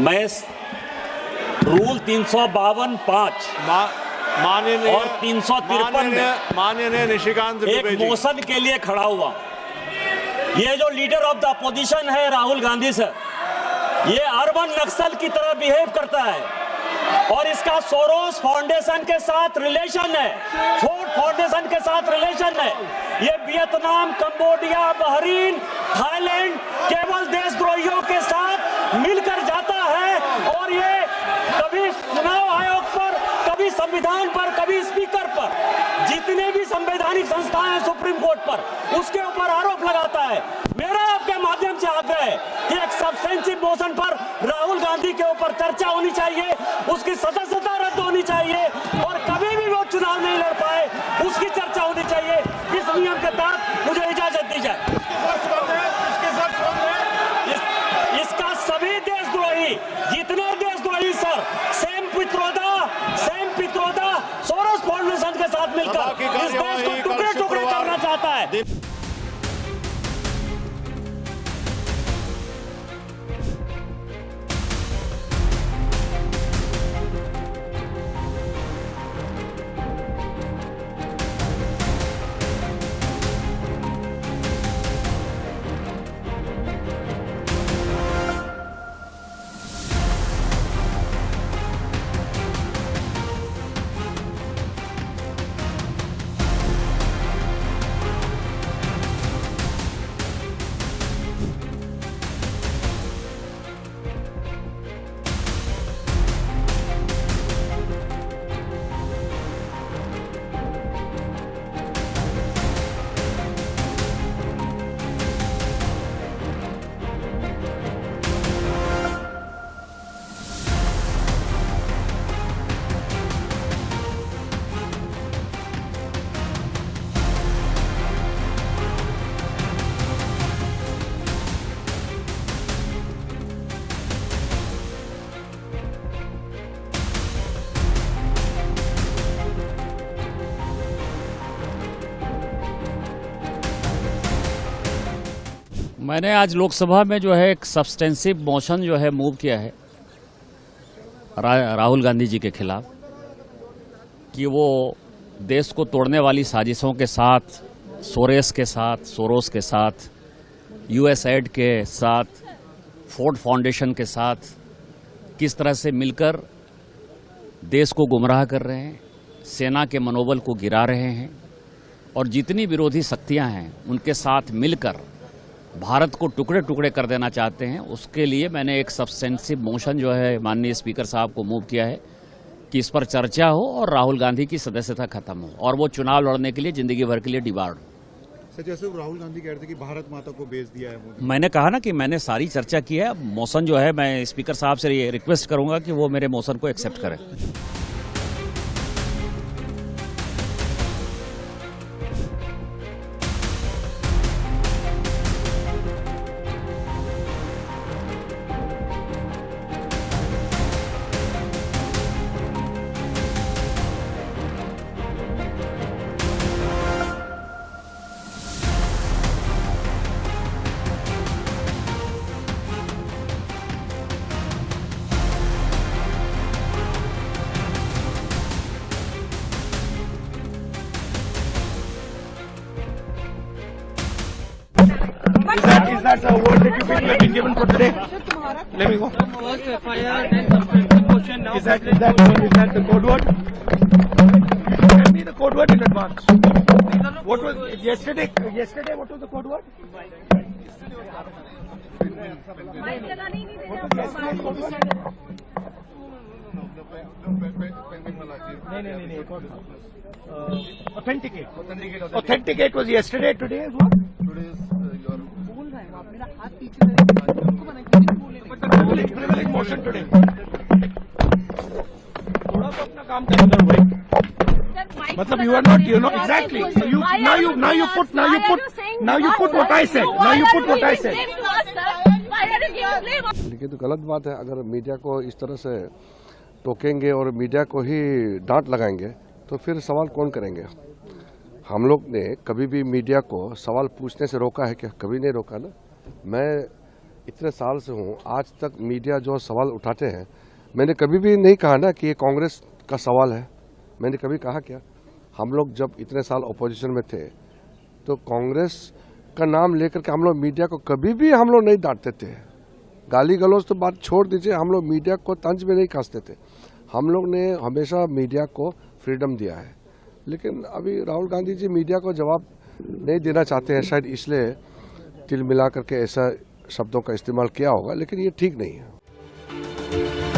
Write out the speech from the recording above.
मैं रूल 352(5) माननीय और 353 में माननीय निशिकांत एक दुबे जी, मोशन के लिए खड़ा हुआ। ये जो लीडर ऑफ द अपोजिशन है राहुल गांधी सर, ये अर्बन नक्सल की तरह बिहेव करता है और इसका सोरोस फाउंडेशन के साथ रिलेशन है, फोर्ड फाउंडेशन के साथ रिलेशन है। ये वियतनाम, कंबोडिया, बहरीन, थाईलैंड केवल देशद्रोहियों के साथ मिलकर जाता है और ये कभी चुनाव आयोग पर, कभी संविधान पर, कभी स्पीकर पर, जितने भी संवैधानिक संस्थाएं हैं सुप्रीम कोर्ट पर, उसके ऊपर आरोप लगाता है। मेरा आपके माध्यम से आग्रह है कि एक सब्सटेंसिव मोशन पर राहुल गांधी के ऊपर चर्चा होनी चाहिए, उसकी सदस्यता रद्द होनी चाहिए और कभी भी वो चुनाव नहीं लड़ पाए उसकी चर्चा होनी चाहिए। इस नियम के तहत मुझे इजाजत दी जाए। इसका सभी देशद्रोही, जितने देशद्रोही sir, same Pitroda Soros foundation के साथ मिलकर इस देश को टुकड़े टुकड़े करना चाहता है। मैंने आज लोकसभा में जो है एक सब्सटेंसिव मोशन जो है मूव किया है राहुल गांधी जी के खिलाफ कि वो देश को तोड़ने वाली साजिशों के साथ, सोरोस के साथ, यूएसएड के साथ, फोर्ड फाउंडेशन के साथ किस तरह से मिलकर देश को गुमराह कर रहे हैं, सेना के मनोबल को गिरा रहे हैं और जितनी विरोधी शक्तियां हैं उनके साथ मिलकर भारत को टुकड़े टुकड़े कर देना चाहते हैं। उसके लिए मैंने एक सब्सटेंसिव मोशन जो है माननीय स्पीकर साहब को मूव किया है कि इस पर चर्चा हो और राहुल गांधी की सदस्यता खत्म हो और वो चुनाव लड़ने के लिए जिंदगी भर के लिए डिबार्ड हो। सर, जैसे राहुल गांधी कहते हैं कि भारत माता को बेच दिया है मोदी। मैंने कहा ना कि मैंने सारी चर्चा की है। मोशन जो है मैं स्पीकर साहब से ये रिक्वेस्ट करूंगा कि वो मेरे मोशन को एक्सेप्ट करें। Is that the award that you have been given for today? Let me go. Is that the code word? Tell me the code word in advance. What was yesterday? Yesterday, what was the code word? Authenticate. Authenticate was yesterday. Today is what? Today is your. But the privilege motion today. थोड़ा तो अपना काम करें करो भाई। मतलब you are not, you know exactly. Now you put what I said. Now you put what I said. लेकिन तो गलत बात है। अगर मीडिया को इस तरह से टोकेंगे और मीडिया को ही डांट लगाएंगे तो फिर सवाल कौन करेंगे। हम लोग ने कभी भी मीडिया को सवाल पूछने से रोका है क्या? कभी नहीं रोका ना। मैं इतने साल से हूँ, आज तक मीडिया जो सवाल उठाते हैं, मैंने कभी भी नहीं कहा ना कि ये कांग्रेस का सवाल है। मैंने कभी कहा क्या? हम लोग जब इतने साल अपोजिशन में थे तो कांग्रेस का नाम लेकर के हम लोग मीडिया को कभी भी हम लोग नहीं डांटते थे। गाली गलौज तो बात छोड़ दीजिए, हम लोग मीडिया को तंज में नहीं कसते थे। हम लोग ने हमेशा मीडिया को फ्रीडम दिया है। लेकिन अभी राहुल गांधी जी मीडिया को जवाब नहीं देना चाहते हैं, शायद इसलिए तिल मिला करके ऐसा शब्दों का इस्तेमाल किया होगा, लेकिन ये ठीक नहीं है।